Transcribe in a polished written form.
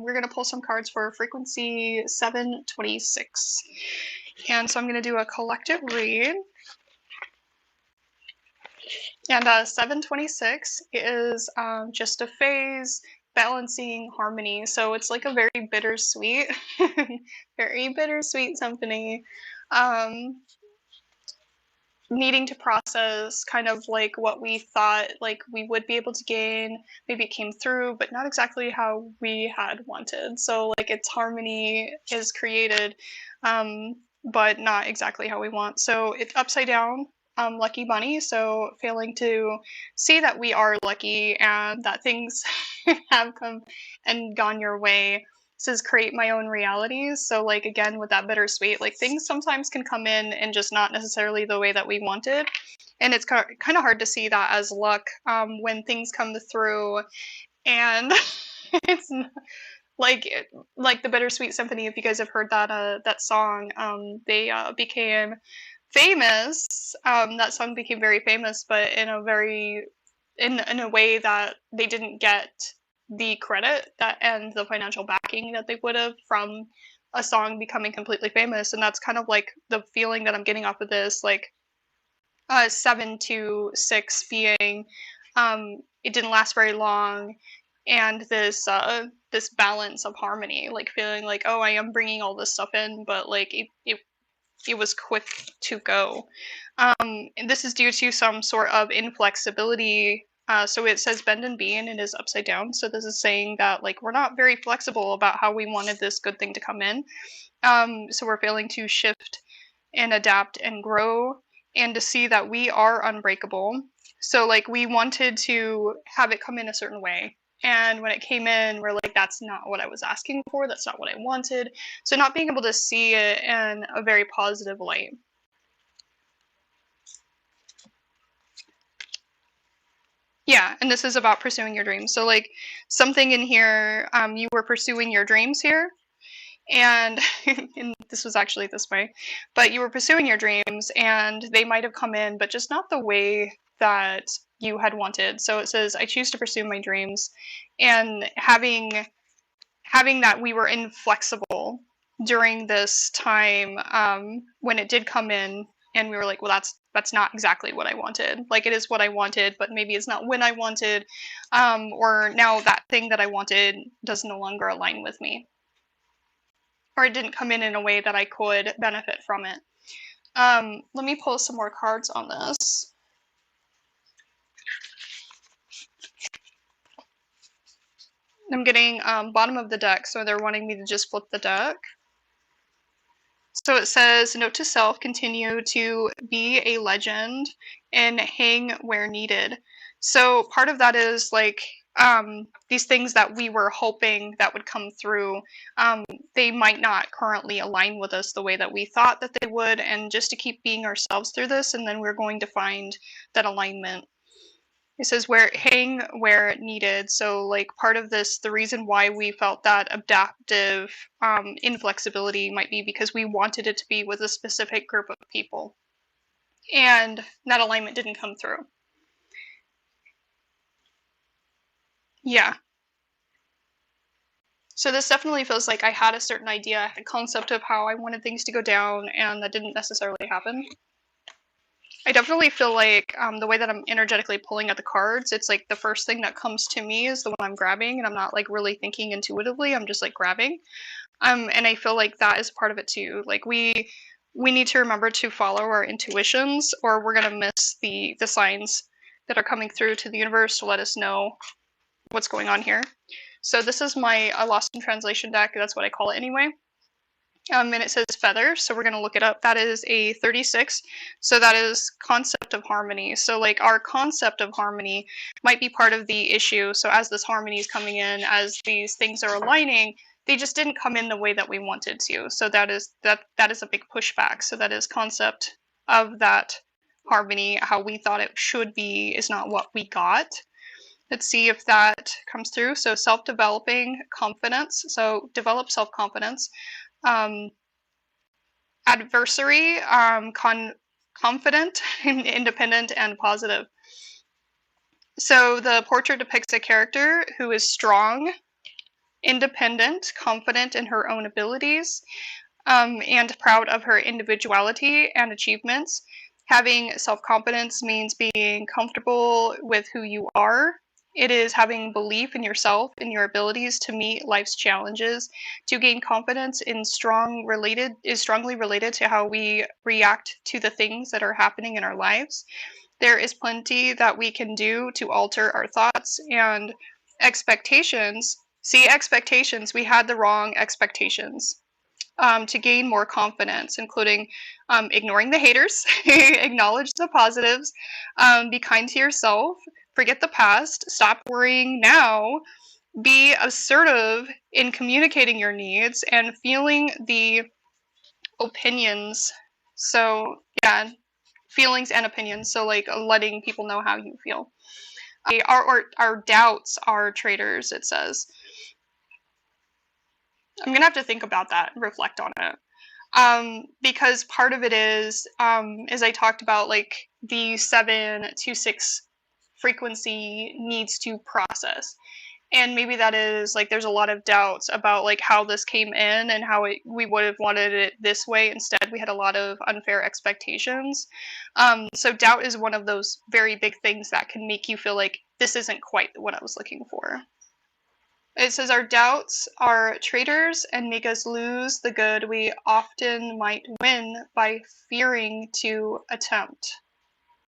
we're going to pull some cards for frequency 726. And so I'm going to do a collective read. And 726 is just a phase, balancing harmony. So it's like a very bittersweet, very bittersweet symphony. Needing to process kind of like what we thought like we would be able to gain. Maybe it came through, but not exactly how we had wanted. So like its harmony is created, but not exactly how we want. So it's upside down, lucky bunny. So failing to see that we are lucky and that things have come and gone your way. Says create my own realities. So like again with that bittersweet, like things sometimes can come in and just not necessarily the way that we wanted, and it's kind of hard to see that as luck when things come through. And it's like the Bittersweet Symphony. If you guys have heard that song, they became famous. That song became very famous, but in a very in a way that they didn't get the credit that and the financial backing that they would have from a song becoming completely famous. And that's kind of like the feeling that I'm getting off of this, like 726 being it didn't last very long, and this balance of harmony, like feeling like, oh, I am bringing all this stuff in, but like it was quick to go. And this is due to some sort of inflexibility. So it says bend and be, and it is upside down. So this is saying that like we're not very flexible about how we wanted this good thing to come in. So we're failing to shift and adapt and grow, and to see that we are unbreakable. So like we wanted to have it come in a certain way, and when it came in, we're like, that's not what I was asking for, that's not what I wanted. So not being able to see it in a very positive light. Yeah, and this is about pursuing your dreams. So like something in here, you were pursuing your dreams here, and, and this was actually this way, but you were pursuing your dreams and they might have come in, but just not the way that you had wanted. So it says, I choose to pursue my dreams, and having that we were inflexible during this time, when it did come in, and we were like, well, that's not exactly what I wanted. Like it is what I wanted, but maybe it's not when I wanted, or now that thing that I wanted does no longer align with me, or it didn't come in a way that I could benefit from it. Let me pull some more cards on this. I'm getting bottom of the deck, so they're wanting me to just flip the deck. So it says, note to self, continue to be a legend and hang where needed. So part of that is like these things that we were hoping that would come through, they might not currently align with us the way that we thought that they would, and just to keep being ourselves through this, and then we're going to find that alignment. It says hang where needed. So like part of this, the reason why we felt that adaptive inflexibility might be because we wanted it to be with a specific group of people, and that alignment didn't come through. Yeah. So this definitely feels like I had a certain idea, I had a concept of how I wanted things to go down, and that didn't necessarily happen. I definitely feel like the way that I'm energetically pulling at the cards, it's like the first thing that comes to me is the one I'm grabbing, and I'm not like really thinking intuitively, I'm just like grabbing. And I feel like that is part of it too. Like we need to remember to follow our intuitions, or we're gonna miss the signs that are coming through to the universe to let us know what's going on here. So this is my Lost in Translation deck, that's what I call it anyway. And it says feather, so we're going to look it up. That is a 36, so that is concept of harmony. So like our concept of harmony might be part of the issue. So as this harmony is coming in, as these things are aligning, they just didn't come in the way that we wanted to. So that is a big pushback. So that is concept of that harmony, how we thought it should be is not what we got. Let's see if that comes through. So self-developing confidence. So develop self-confidence. Adversary, confident, independent, and positive. So the portrait depicts a character who is strong, independent, confident in her own abilities, and proud of her individuality and achievements. Having self confidence means being comfortable with who you are. It is having belief in yourself and your abilities to meet life's challenges. To gain confidence is strongly related to how we react to the things that are happening in our lives. There is plenty that we can do to alter our thoughts and expectations. See, expectations, we had the wrong expectations. To gain more confidence, including ignoring the haters, acknowledge the positives, be kind to yourself, forget the past, stop worrying now, be assertive in communicating your needs and feeling the opinions. So, yeah, feelings and opinions. So, like letting people know how you feel. Our doubts are traitors, it says. I'm gonna have to think about that and reflect on it. Because part of it is, as I talked about, like the 726 frequency needs to process. And maybe that is like there's a lot of doubts about like how this came in and how we would have wanted it this way. Instead, we had a lot of unfair expectations. So doubt is one of those very big things that can make you feel like this isn't quite what I was looking for. It says our doubts are traitors and make us lose the good we often might win by fearing to attempt.